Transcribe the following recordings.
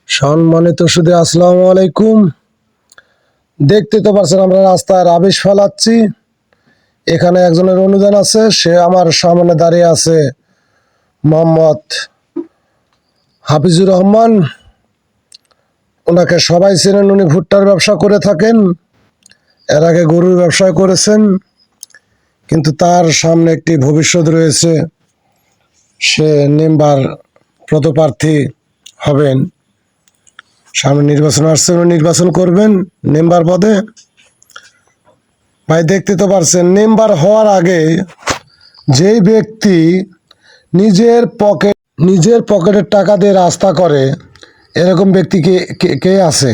সম্মানিত সুধী, আসসালামু আলাইকুম। দেখতে তো পারছেন আমরা রাস্তায় রাবিশ ফেলাচ্ছি। এখানে একজনের অনুদান আছে, সে আমার সামনে দাঁড়িয়ে আছে মোহাম্মদ হাফিজুর রহমান। ওনাকে সবাই চেনেন, উনি ভুট্টার ব্যবসা করে থাকেন, এর আগে গরুর ব্যবসা করেছেন, কিন্তু তার সামনে একটি ভবিষ্যৎ রয়েছে। সে মেম্বার পদপ্রার্থী হবেন, সামনে নির্বাচন আসছে, উনি নির্বাচন করবেন মেম্বার পদে। ভাই দেখতে তো পারছেন, মেম্বার হওয়ার আগে যেই ব্যক্তি নিজের পকেটের টাকা দিয়ে রাস্তা করে, এরকম ব্যক্তি কে আছে?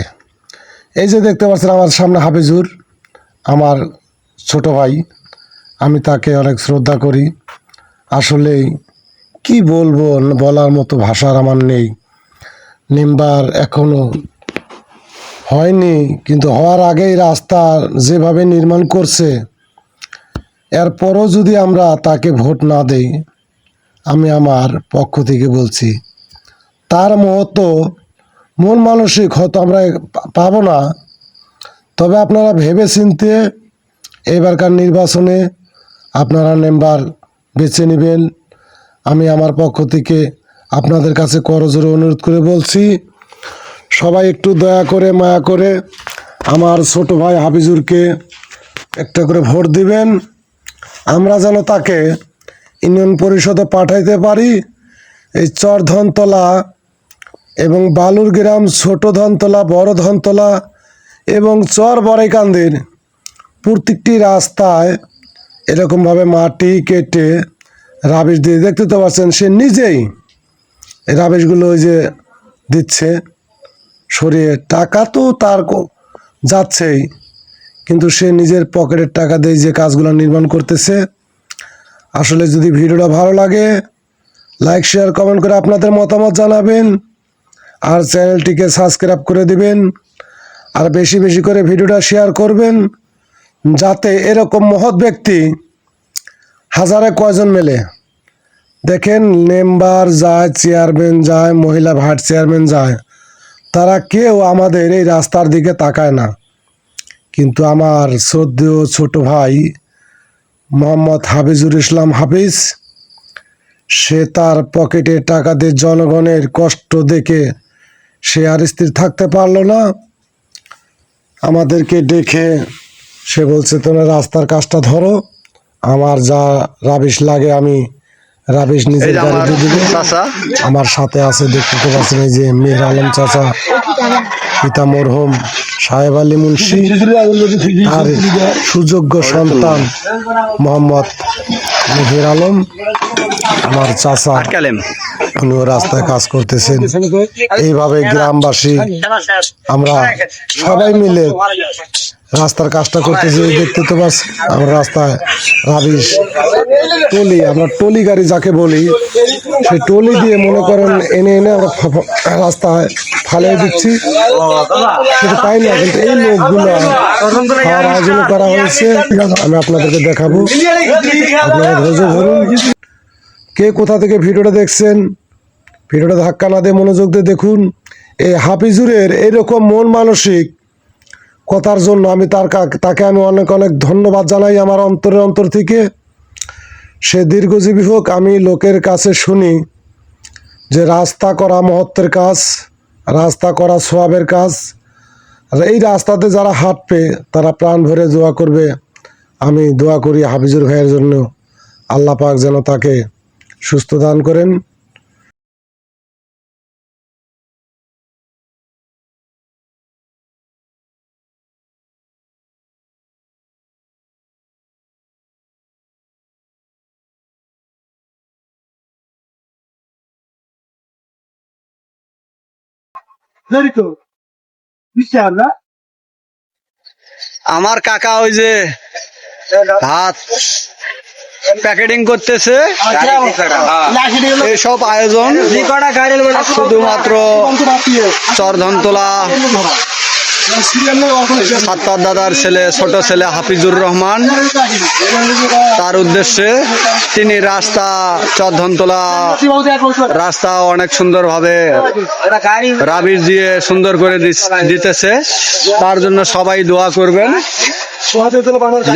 এই যে দেখতে পাচ্ছেন আমার সামনে হাফিজুর, আমার ছোট ভাই, আমি তাকে অনেক শ্রদ্ধা করি। আসলেই কি বলবো, বলার মতো ভাষার আমার নেই। মেম্বার এখনো হয়নি, কিন্তু হওয়ার আগেই রাস্তা যেভাবে নির্মাণ করছে, এরপরও যদি আমরা তাকে ভোট না দেই, আমি আমার পক্ষ থেকে বলছি তার মতো মন মানসিক হয়তো আমরা পাবো না। তবে আপনারা ভেবে চিনতে এবারকার নির্বাচনে আপনারা মেম্বার বেছে নেবেন। আমি আমার পক্ষ থেকে আপনাদের কাছে করজোড়ে অনুরোধ করে বলছি, সবাই একটু দয়া করে মায়া করে আমার ছোট ভাই হাফিজুরকে একটা করে ভোট দিবেন। আমরা যেন তাকে ইউনিয়ন পরিষদে পাঠাইতে পারি। এই চর ধনতলা এবং বালুর গ্রাম, ছোট ধনতলা, বড় ধনতলা এবং চর বড়াইকান্দির প্রত্যেকটি রাস্তায় এরকমভাবে মাটি কেটে রাবিশ দিয়ে, দেখতে তো পাচ্ছেন সে নিজেই এই রাবিশগুলো ওই যে দিচ্ছে সরিয়ে। টাকা তো তার যাচ্ছেই, কিন্তু সে নিজের পকেটের টাকা দিয়ে যে কাজগুলো নির্মাণ করতেছে। আসলে যদি ভিডিওটা ভালো লাগে, লাইক শেয়ার কমেন্ট করে আপনাদের মতামত জানাবেন, আর চ্যানেলটিকে সাবস্ক্রাইব করে দিবেন, আর বেশি বেশি করে ভিডিওটা শেয়ার করবেন, যাতে এরকম মহৎ ব্যক্তি হাজারে কয়জন মেলে। দেখেন, মেম্বার যায়, চেয়ারম্যান যায়, মহিলা ভাইস চেয়ারম্যান যায়, তারা কেউ আমাদের এই রাস্তার দিকে তাকায় না। কিন্তু আমার শ্রদ্ধেয় ছোট ভাই মোহাম্মদ হাফিজুর ইসলাম হাফিজ, সে তার পকেটে টাকা দিয়ে জনগণের কষ্ট দেখে সে আর স্থির থাকতে পারলো না। আমাদেরকে দেখে সে বলছে, তোমরা রাস্তার কাজটা ধরো, আমার যা রাবিশ লাগে আমি রাবিশ নিজের গাড়িতে দিবে। আমার সাথে আছে, দেখতে তো পাচ্ছেন, এই যে মীর আলম চাচা, পিতা মরহুম সাহেব আলী মুন্সি, আর সুযোগ্য সন্তান মোহাম্মদ মেহের আলম, আমার চাচা, উনিও রাস্তায় কাজ করতেছেন। এইভাবে গ্রামবাসী আমরা সবাই মিলে রাস্তার কাজটা করতেছি। দেখতে তো পাচ্ছি আমরা রাস্তায় রাবিশ টলি, আমরা টলি গাড়ি যাকে বলি, সেই টলি দিয়ে মনে করেন এনে এনে আমরা রাস্তায় ফালিয়ে দিচ্ছি। সেটা তাই না, কিন্তু এই লোকগুলো খাওয়ার আয়োজন করা হয়েছে, আমি আপনাদেরকে দেখাবো, আপনারা ধৈর্য ধরুন। কে কোথা থেকে ভিডিওটা দেখছেন, ভিডিওটা ধাক্কা না দিয়ে মনোযোগ দিয়ে দেখুন। এই হাফিজুরের এইরকম মন মানসিক কথার জন্য আমি তাকে আমি অনেক অনেক ধন্যবাদ জানাই আমার অন্তর থেকে। সে দীর্ঘজীবী হোক। আমি লোকের কাছে শুনি যে রাস্তা করা মহত্বের কাজ, রাস্তা করা সোয়াবের কাজ। আর এই রাস্তাতে যারা হাঁটবে তারা প্রাণ ভরে দোয়া করবে। আমি দোয়া করি হাফিজুর ভাইয়ের জন্য, আল্লাহ পাক যেন তাকে সুস্থ দান করেন। আমার কাকা ওই যে ভাত প্যাকেটিং করতেছে, এইসব আয়োজন শুধুমাত্র চরধনতলা সাত্তার দাদার ছেলে, ছোট ছেলে হাফিজুর রহমান, তার উদ্দেশ্যে তিনি রাস্তা চরধনতলা রাস্তা অনেক সুন্দরভাবে রাবিশ দিয়ে সুন্দর করে দিতেছে। তার জন্য সবাই দোয়া করবেন।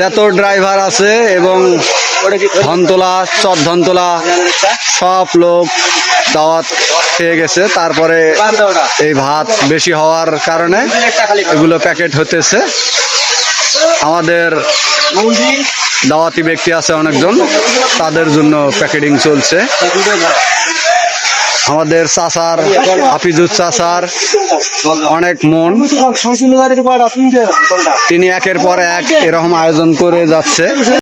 যত ড্রাইভার আছে এবং ধনতলা চরধনতলা সব লোক দাওয়াত পেয়ে গেছে। তারপরে এই ভাত বেশি হওয়ার কারণে এগুলো প্যাকেট হতেছে। আমাদের দাওয়াতি ব্যক্তি আছে অনেকজন, তাদের জন্য প্যাকেটিং চলছে। আমাদের চাচার, হাফিজুর চাচার অনেক মন, তিনি একের পর এক এরকম আয়োজন করে যাচ্ছে।